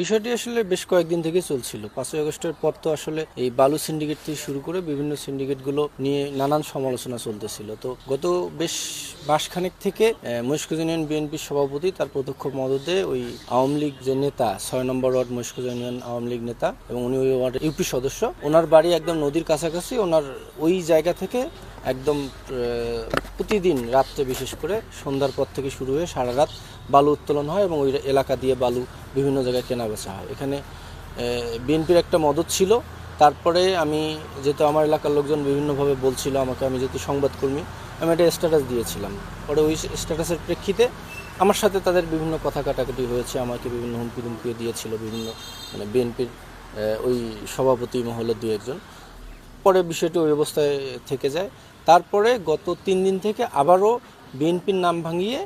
বিষয়টি আসলে বেশ কয়েকদিন থেকে চলছিল। 5ই আগস্টের পর তো আসলে এই বালু সিন্ডিকেট থেকে শুরু করে বিভিন্ন সিন্ডিকেটগুলো নিয়ে নানান সমালোচনা চলতেছিল। তো গত বেশ মাসখানেক থেকে মহেশখালী ইউনিয়ন বিএনপির সভাপতি তার প্রত্যক্ষ মদদে ওই আওয়ামী লীগ যে নেতা 6 নম্বর ওয়ার্ড মহেশখালী ইউনিয়ন আওয়ামী লীগ নেতা এবং উনি ওই ওয়ার্ডের ইউপি সদস্য, ওনার বাড়ি একদম নদীর কাছাকাছি। ওনার ওই জায়গা থেকে একদম প্রতিদিন রাত্রে বিশেষ করে সন্ধ্যার পর থেকে শুরু হয়ে সারা রাত বালু উত্তোলন হয় এবং ওই এলাকা দিয়ে বালু বিভিন্ন জায়গায় কেনা বেচা হয়। এখানে বিএনপির একটা মদত ছিল। তারপরে আমি যেহেতু আমার এলাকার লোকজন বিভিন্নভাবে বলছিল আমাকে, আমি যেহেতু সংবাদকর্মী, আমি একটা স্ট্যাটাস দিয়েছিলাম। পরে ওই স্ট্যাটাসের প্রেক্ষিতে আমার সাথে তাদের বিভিন্ন কথা কাটাকাটি হয়েছে, আমাকে বিভিন্ন হুমকি ধুমকিও দিয়েছিল বিভিন্ন মানে বিএনপির ওই সভাপতি মহলের দু একজন। পরে বিষয়টি ওই অবস্থায় থেকে যায়। তারপরে গত 3 দিন থেকে আবারও বিএনপির নাম ভাঙিয়ে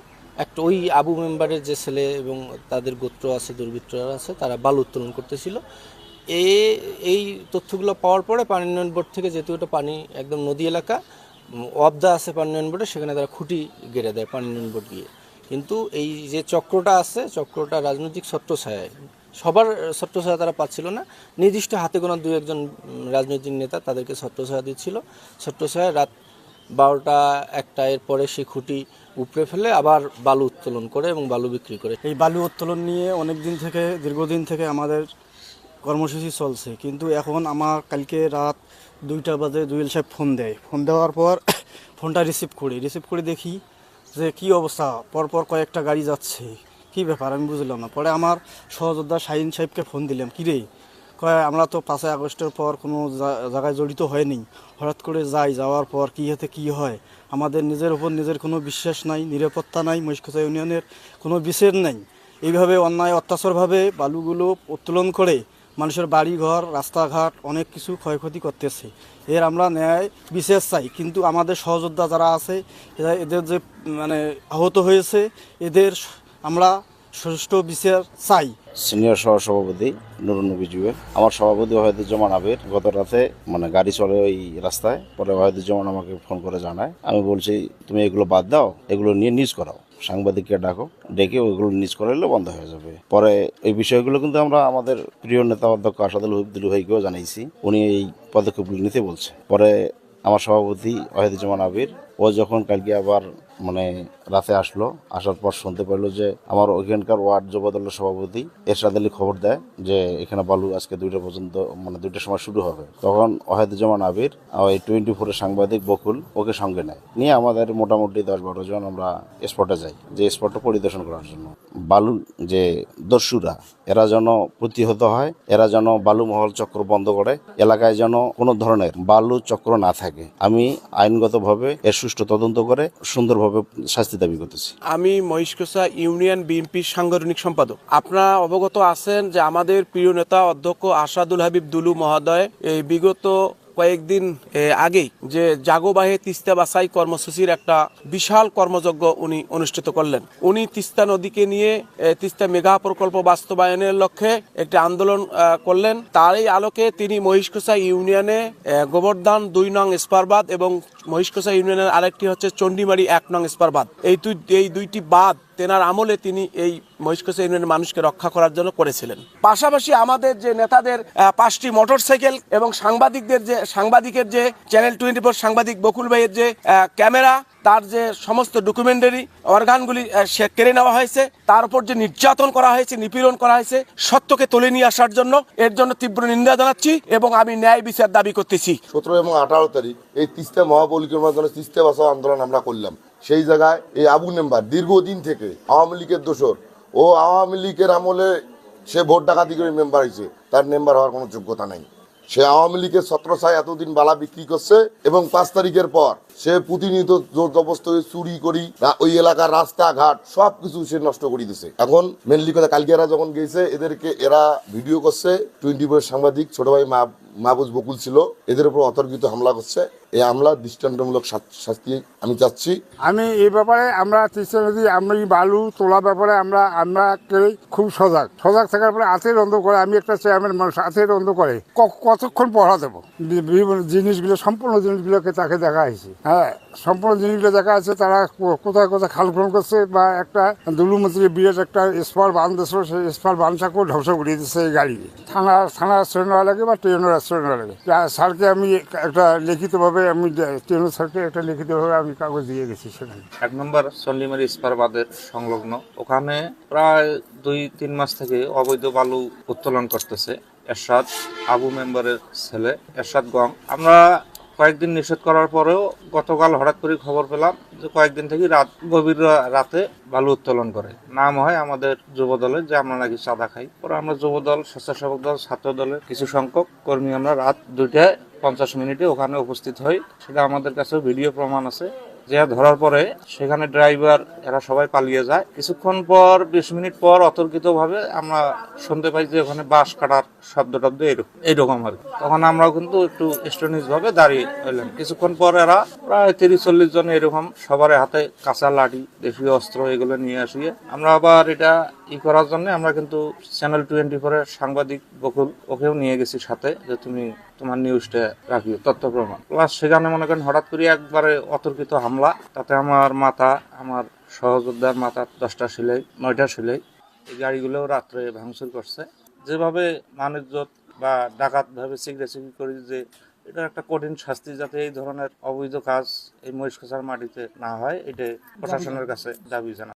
একটা ওই আবু মেম্বারের যে ছেলে এবং তাদের গোত্র আছে, দুর্বৃত্তরা আছে, তারা বালু উত্তোলন করতেছিল। এই তথ্যগুলো পাওয়ার পরে পানি উন্নয়ন বোর্ড থেকে, যেহেতু এটা পানি একদম নদী এলাকা, অবদা আছে পানি উন্নয়ন বোর্ডে, সেখানে তারা খুঁটি গেড়ে দেয় পানি উন্নয়ন বোর্ড গিয়ে। কিন্তু এই যে চক্রটা আছে, চক্রটা রাজনৈতিক ছত্রছায়ায়, সবার ছত্রছায়া তারা পাচ্ছিল না, নির্দিষ্ট হাতে গোনা 2-1 রাজনৈতিক নেতা তাদেরকে ছত্রছায়া দিচ্ছিল। ছত্রছায়া রাত 12টা-1টা এর পরে সেই খুঁটি উপড়ে ফেলে আবার বালু উত্তোলন করে এবং বালু বিক্রি করে। এই বালু উত্তোলন নিয়ে অনেক দিন থেকে, দীর্ঘদিন থেকে আমাদের কর্মসূচি চলছে, কিন্তু এখন আমার কালকে রাত 2টা বাজে জুয়েল সাহেব ফোন দেওয়ার পর ফোনটা রিসিভ করে দেখি যে কি অবস্থা, পরপর কয়েকটা গাড়ি যাচ্ছে, কি ব্যাপার আমি বুঝলাম না। পরে আমার সহযোদ্ধা শাহিন সাহেবকে ফোন দিলাম, কিরে, কয় আমরা তো 5ই আগস্টের পর কোনো জায়গায় জড়িত হয়নি, হঠাৎ করে যাওয়ার পর কী হতে কী হয়, আমাদের নিজের উপর নিজের কোনো বিশ্বাস নাই, নিরাপত্তা নাই, মহেশখালী ইউনিয়নের কোনো বিচার নাই। এইভাবে অন্যায় অত্যাচারভাবে বালুগুলো উত্তোলন করে মানুষের বাড়ি ঘর রাস্তাঘাট অনেক কিছু ক্ষয়ক্ষতি করতেছে। এর আমরা ন্যায় বিচার চাই, কিন্তু আমাদের সহযোদ্ধা যারা আছে এদের যে মানে আহত হয়েছে, এদের আমরা সুষ্ঠু বিচার চাই। সিনিয়র সহসভাপতি নুরুন নবী জুবেল, আমার সভাপতি ওয়াহিদুজ্জামান আবির গত রাতে গাড়ি চলে ওই রাস্তায়, পরে ওয়াহিদুজ্জামান আমাকে ফোন করে জানায়। আমি বলছি তুমি এগুলো বাদ দাও, এগুলো নিয়ে নিউজ করাও, সাংবাদিককে ডাকো, ডেকে ওইগুলো নিউজ করাইলে বন্ধ হয়ে যাবে। পরে এই বিষয়গুলো কিন্তু আমরা আমাদের প্রিয় নেতা অধ্যক্ষ আসাদুল দুলু ভাইকেও জানাইছি, উনি এই পদক্ষেপগুলো নিতে বলছে। পরে আমার সভাপতি ওয়াহিদুজ্জামান আবির ও যখন কালকে আবার রাতে আসার পর শুনতে পারলো যে আমার ওইখানকার ওয়ার্ড যুব দলের সভাপতি এরশাদ আলী খবর দেয় যে এখানে বালু আজকে 2টা পর্যন্ত 2টার সময় শুরু হবে। তখন ওয়াহিদুজ্জামান আবির ওই 24-এর সাংবাদিক বকুল ওকে সঙ্গে নিয়ে আমাদের মোটামুটি 10-12 জন আমরা স্পটে যাই, যে স্পটটা পরিদর্শন করার জন্য। বালু যে দস্যুরা এরা যেন প্রতিহত হয়, এরা যেন বালু মহল চক্র বন্ধ করে, এলাকায় যেন কোনো ধরনের বালু চক্র না থাকে। আমি আইনগতভাবে এর সুষ্ঠু তদন্ত করে সুন্দরভাবে শাস্তি দাবি করতেছি। আমি মহেশখালী ইউনিয়ন বিএনপির সাংগঠনিক সম্পাদক। আপনারা অবগত আছেন যে আমাদের প্রিয় নেতা অধ্যক্ষ আসাদুল হাবিব দুলু মহোদয় এই বিগত কয়েকদিন আগেই যে জাগোবাহে তিস্তা বাছাই কর্মসূচির একটা বিশাল কর্মযজ্ঞ উনি অনুষ্ঠিত করলেন। উনি তিস্তা নদীকে নিয়ে তিস্তা মেগা প্রকল্প বাস্তবায়নের লক্ষ্যে একটি আন্দোলন করলেন। তারই আলোকে তিনি মহেশখালী ইউনিয়নে গোবর্ধন 2 নং স্পারবাদ এবং মহেশখালী ইউনিয়নের আরেকটি হচ্ছে চণ্ডীমারি 1 নং স্পারবাদ, এই দুইটি বাঁধ তেনার আমলে তিনি এই মহেশখালী ইউনিয়নের মানুষকে রক্ষা করার জন্য করেছিলেন। পাশাপাশি আমাদের যে নেতাদের 5টি মোটরসাইকেল এবং সাংবাদিকের যে চ্যানেল 24 সাংবাদিক বকুল ভাইয়ের যে ক্যামেরা, তার যে সমস্ত ডকুমেন্টারি অর্গানগুলি সে কেড়ে নেওয়া হয়েছে, তার উপর যে নির্যাতন করা হয়েছে, নিপীড়ন করা হয়েছে, সত্যকে তুলে নিয়ে আসার জন্য এর জন্য তীব্র নিন্দা জানাচ্ছি এবং আমি ন্যায় বিচার দাবি করতেছি। 17 এবং 18 তারিখ এই তিস্তা মহাপরিক্রমার জন্য তিস্তা বাঁচাও আন্দোলন আমরা করলাম। সেই জায়গায় এই আবু মেম্বার দীর্ঘদিন থেকে আওয়ামী লীগের দোসর, ও আওয়ামী লীগের আমলে সে ভোট ডাকাতি করে মেম্বার হয়েছে, তার মেম্বার হওয়ার কোনো যোগ্যতা নাই। সে আওয়ামী লীগের ছত্রছায় এতদিন বালা বিক্রি করছে এবং 5 তারিখের পর সে প্রতিনিয়ত জোর জবরদস্ত চুরি করি ওই এলাকার রাস্তাঘাট সবকিছু সে নষ্ট করে দিছে। এখন মেনলি কথা, কালকে এরা যখন গেছে এরা ভিডিও করছে, 24 সাংবাদিক ছোট ভাই মাহবুজ বকুল ছিল, এদের উপর অতর্কিত হামলা করছে। এই আমলার দৃষ্টান্তমূলক শাস্তি আমি চাচ্ছি। আমি এই ব্যাপারে আমরা তিস্তা নদী আমি বালু তোলা ব্যাপারে আমরা খুব সজাগ থাকার পরে হাতের অন্ধ করে আমি একটা চেয়ারম্যান মানুষ হাতের অন্ধ করে কতক্ষণ পড়া দেবো বিভিন্ন জিনিসগুলো সম্পূর্ণ জিনিসগুলোকে তাকে দেখা হয়েছে। হ্যাঁ, সম্পূর্ণ জিনিসগুলো দেখা আছে। তারা কোথায় কোথায় খাল খনন করছে বা একটা দুলুমন্ত্রীর বিরাট একটা স্পার বাঁধ দিয়েছিল, সেই স্পার বাঁধটাকেও ধ্বংস করে দিচ্ছে এই গাড়ি। থানা রেস্টুরেন্ট লাগে বা ট্রেনের রেস্টুরেন্ট লাগে। স্যারকে আমি একটা লিখিতভাবে ট্রেনের স্যারকে একটা লিখিতভাবে আমি কাগজ দিয়ে গেছি সেখানে। 1 নম্বর চন্ডিমারি ইস্পার বাঁধের সংলগ্ন ওখানে প্রায় 2-3 মাস থেকে অবৈধ বালু উত্তোলন করতেছে এরশাদ, আবু মেম্বারের ছেলে এরশাদ গং। আমরা কয়েকদিন নিষেধ করার পরেও গতকাল হঠাৎ করে খবর পেলাম যে কয়েকদিন থেকে গভীর রাতে বালু উত্তোলন করে। নাম হয় আমাদের যুব দলের যে আমরা নাকি চাঁদা খাই। পরে আমরা যুব দল, স্বেচ্ছাসেবক দল, ছাত্র দলের কিছু সংখ্যক কর্মী আমরা রাত 2:50 ওখানে উপস্থিত হই। সেটা আমাদের কাছেও ভিডিও প্রমাণ আছে। যে ধরার পরে সেখানে ড্রাইভার এরা সবাই পালিয়ে যায়। কিছুক্ষণ পর 20 মিনিট পর অতর্কিতভাবে আমরা শুনতে পাই যে ওখানে বাঁশ কাটার শব্দ টব্দ এইরকম আর কি। তখন আমরাও কিন্তু একটু স্টনিশ ভাবে দাঁড়িয়ে হইলাম। কিছুক্ষণ পর এরা প্রায় 30-40 জন এরকম সবার হাতে কাঁচা লাঠি, দেশীয় অস্ত্র এগুলো নিয়ে আসিয়ে আমরা আবার এটা করার জন্য আমরা কিন্তু চ্যানেল 24-এর সাংবাদিক বকুল ওকেও নিয়ে গেছি সাথে, যে তুমি তোমার নিউজটা রাখিও তথ্য প্রমাণ। প্লাস সেখানে মনে করেন হঠাৎ করে একবারে অতর্কিত হামলা, তাতে আমার মাথা, আমার সহযোদ্ধার মাথা 10টা সেলাই, 9টা সেলাই। এই গাড়িগুলোও রাত্রে ভাঙচুর করছে। যেভাবে মানুষজন বা ডাকাত ভাবে চিগড়াচিগড়ি করি, যে এটা একটা কঠিন শাস্তি যাতে এই ধরনের অবৈধ কাজ এই মহিষকাছার মাটিতে না হয়, এটা প্রশাসনের কাছে দাবি জানাই।